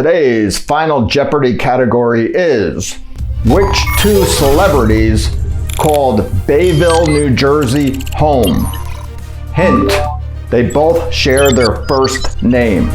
Today's Final Jeopardy category is, which two celebrities called Bayville, New Jersey home? Hint, they both share their first name.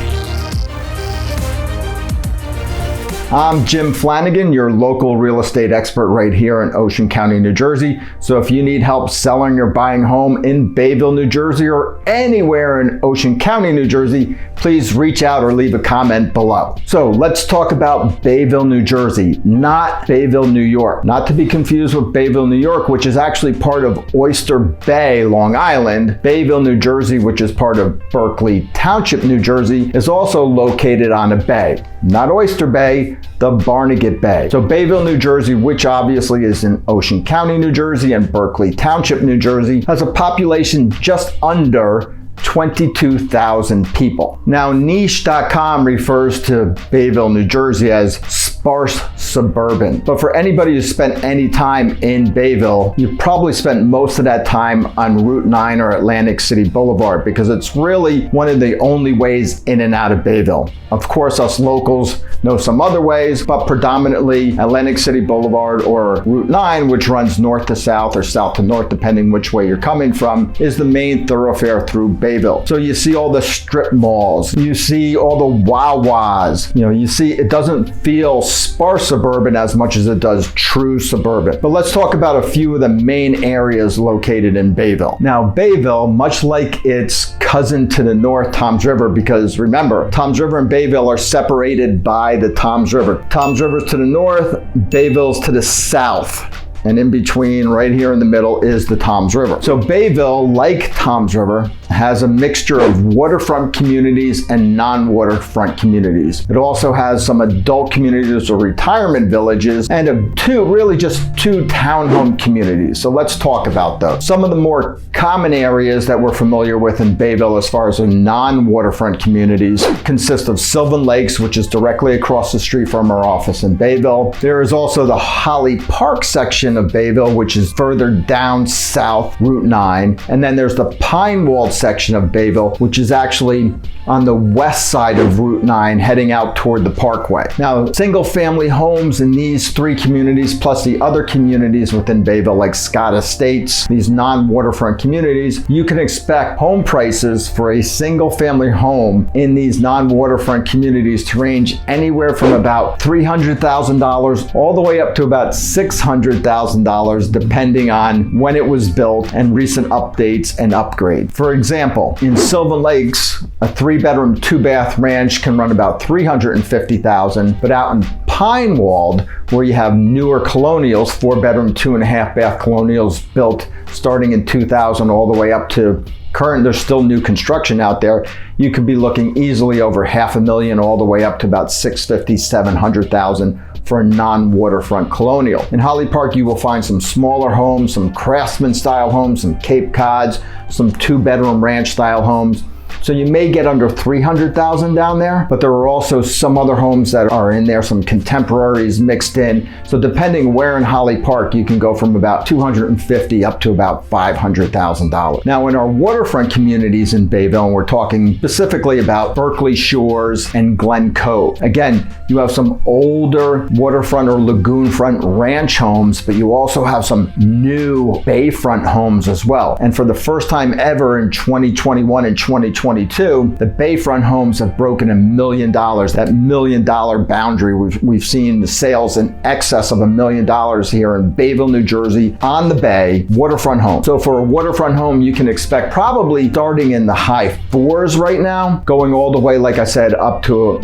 I'm Jim Flanagan, your local real estate expert right here in Ocean County, New Jersey. So if you need help selling or buying a home in Bayville, New Jersey, or anywhere in Ocean County, New Jersey, please reach out or leave a comment below. So let's talk about Bayville, New Jersey, not Bayville, New York. Not to be confused with Bayville, New York, which is actually part of Oyster Bay, Long Island. Bayville, New Jersey, which is part of Berkeley Township, New Jersey, is also located on a bay. Not Oyster Bay, the Barnegat Bay. So Bayville, New Jersey, which obviously is in Ocean County, New Jersey, and Berkeley Township, New Jersey, has a population just under 22,000 people. Now, niche.com refers to Bayville, New Jersey as sparse suburban. But for anybody who spent any time in Bayville, you probably spent most of that time on Route 9 or Atlantic City Boulevard, because it's really one of the only ways in and out of Bayville. Of course, us locals know some other ways, but predominantly Atlantic City Boulevard or Route 9, which runs north to south or south to north, depending which way you're coming from, is the main thoroughfare through Bayville. So you see all the strip malls, you see all the Wawas, you see it doesn't feel sparse suburban as much as it does true suburban. But let's talk about a few of the main areas located in Bayville. Now, Bayville, much like its cousin to the north, Toms River, because remember, Toms River and Bayville are separated by the Toms River. Toms River's to the north, Bayville's to the south. And in between, right here in the middle, is the Toms River. So Bayville, like Toms River, has a mixture of waterfront communities and non-waterfront communities. It also has some adult communities or retirement villages and just two townhome communities. So let's talk about those. Some of the more common areas that we're familiar with in Bayville as far as the non-waterfront communities consist of Sylvan Lakes, which is directly across the street from our office in Bayville. There is also the Holly Park section of Bayville, which is further down south, Route 9. And then there's the Pinewald section of Bayville, which is actually on the west side of Route 9, heading out toward the Parkway. Now, single family homes in these three communities, plus the other communities within Bayville, like Scott Estates, these non-waterfront communities, you can expect home prices for a single family home in these non-waterfront communities to range anywhere from about $300,000 all the way up to about $600,000, depending on when it was built and recent updates and upgrades. For example, in Sylvan Lakes, a 3-bedroom, 2-bath ranch can run about $350,000, but out in Pinewald, where you have newer colonials, 4-bedroom, 2.5-bath colonials built starting in 2000 all the way up to current, there's still new construction out there, you could be looking easily over $500,000 all the way up to about $650,000, $700,000 for a non-waterfront colonial. In Holly Park, you will find some smaller homes, some craftsman style homes, some Cape Cods, some 2-bedroom ranch style homes. So you may get under $300,000 down there, but there are also some other homes that are in there, some contemporaries mixed in. So depending where in Holly Park, you can go from about $250,000 up to about $500,000. Now, in our waterfront communities in Bayville, and we're talking specifically about Berkeley Shores and Glen Cove. Again, you have some older waterfront or lagoon front ranch homes, but you also have some new bayfront homes as well. And for the first time ever in 2021 and 2022, the bayfront homes have broken $1 million. That $1 million boundary, we've seen the sales in excess of $1 million here in Bayville, New Jersey, on the bay, waterfront home. So for a waterfront home, you can expect probably starting in the high 4s right now, going all the way, like I said, up to,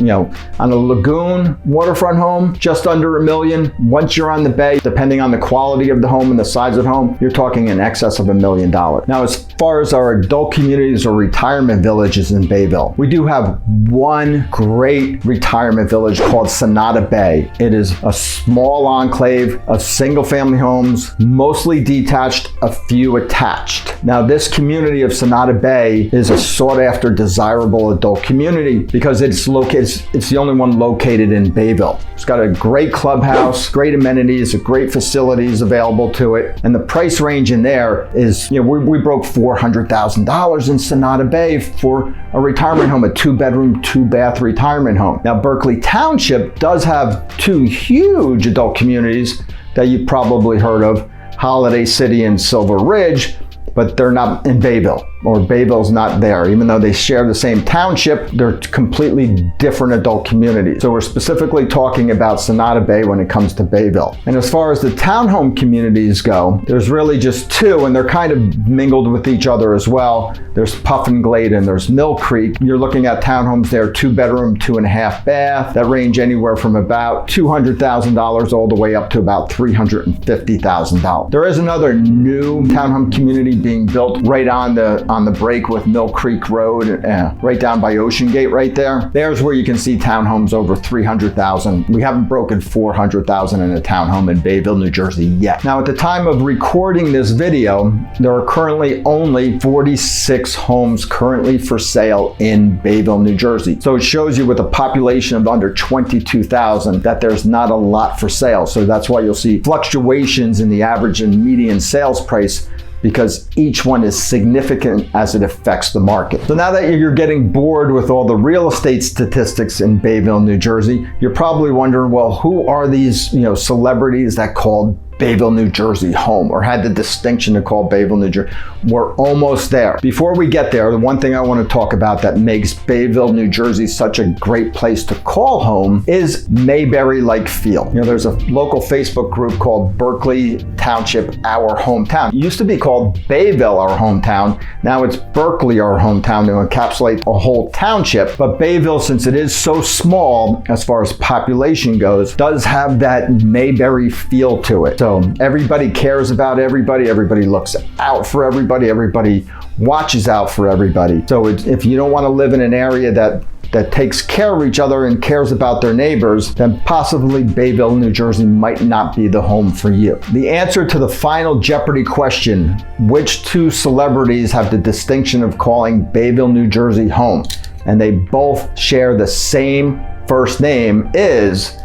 on a lagoon waterfront home, just under $1 million. Once you're on the bay, depending on the quality of the home and the size of the home, you're talking in excess of $1 million. Now, as far as our adult communities or retirement villages in Bayville, we do have one great retirement village called Sonata Bay. It is a small enclave of single family homes, mostly detached, a few attached. Now, this community of Sonata Bay is a sought after, desirable adult community because it's the only one located in Bayville. It's got a great clubhouse, great amenities, great facilities available to it, and the price range in there is, we broke $400,000 in Sonata Bay for a retirement home, a 2-bedroom, 2-bath retirement home. Now, Berkeley Township does have 2 huge adult communities that you've probably heard of, Holiday City and Silver Ridge, but they're not in Bayville, or Bayville's not there. Even though they share the same township, they're completely different adult communities. So we're specifically talking about Sonata Bay when it comes to Bayville. And as far as the townhome communities go, there's really just 2, and they're kind of mingled with each other as well. There's Puffin Glade and there's Mill Creek. You're looking at townhomes there, 2-bedroom, 2.5 bath, that range anywhere from about $200,000 all the way up to about $350,000. There is another new townhome community being built right on the break with Mill Creek Road, right down by Ocean Gate right there. There's where you can see townhomes over $300,000. We haven't broken $400,000 in a townhome in Bayville, New Jersey yet. Now, at the time of recording this video, there are currently only 46 homes currently for sale in Bayville, New Jersey. So it shows you with a population of under 22,000 that there's not a lot for sale. So that's why you'll see fluctuations in the average and median sales price, because each one is significant as it affects the market. So now that you're getting bored with all the real estate statistics in Bayville, New Jersey, you're probably wondering, well, who are these, celebrities that called Bayville, New Jersey home, or had the distinction to call Bayville, New Jersey? We're almost there. Before we get there, the one thing I want to talk about that makes Bayville, New Jersey such a great place to call home is Mayberry-like feel. There's a local Facebook group called Berkeley Township, Our Hometown. It used to be called Bayville, Our Hometown. Now it's Berkeley, Our Hometown, to encapsulate a whole township. But Bayville, since it is so small as far as population goes, does have that Mayberry feel to it. So everybody cares about everybody. Everybody looks out for everybody. Everybody watches out for everybody. So if you don't want to live in an area that takes care of each other and cares about their neighbors, then possibly Bayville, New Jersey might not be the home for you. The answer to the final Jeopardy question, which 2 celebrities have the distinction of calling Bayville, New Jersey home, and they both share the same first name, is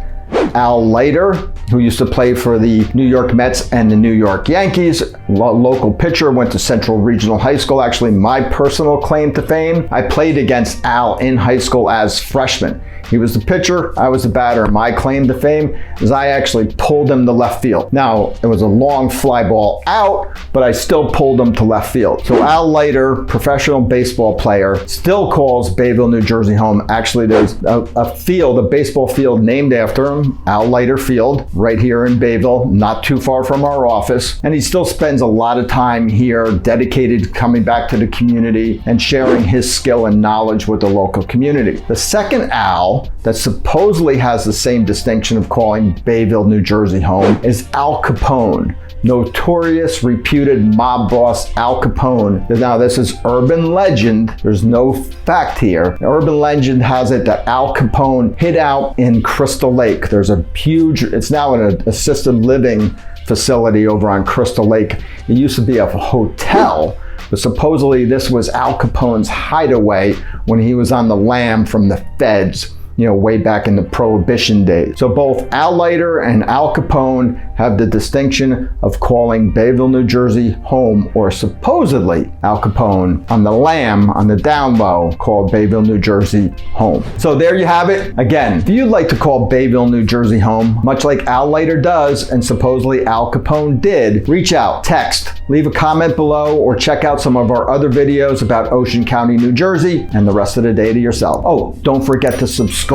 Al Leiter, who used to play for the New York Mets and the New York Yankees, local pitcher, went to Central Regional High School. Actually, my personal claim to fame, I played against Al in high school as freshman. He was the pitcher, I was the batter. My claim to fame is I actually pulled him to left field. Now, it was a long fly ball out, but I still pulled him to left field. So Al Leiter, professional baseball player, still calls Bayville, New Jersey home. Actually, there's a baseball field named after him, Al Leiter Field, right here in Bayville, not too far from our office. And he still spends a lot of time here, dedicated to coming back to the community and sharing his skill and knowledge with the local community. The second Al that supposedly has the same distinction of calling Bayville, New Jersey home is Al Capone. Notorious, reputed mob boss Al Capone. Now, this is urban legend. There's no fact here. Urban legend has it that Al Capone hid out in Crystal Lake. There's a huge, it's now an assisted living facility over on Crystal Lake. It used to be a hotel, but supposedly this was Al Capone's hideaway when he was on the lam from the feds, way back in the Prohibition days. So both Al Leiter and Al Capone have the distinction of calling Bayville, New Jersey home, or supposedly Al Capone on the lam, on the down low, called Bayville, New Jersey home. So there you have it. Again, if you'd like to call Bayville, New Jersey home, much like Al Leiter does and supposedly Al Capone did, reach out, text, leave a comment below, or check out some of our other videos about Ocean County, New Jersey, and the rest of the day to yourself. Oh, don't forget to subscribe.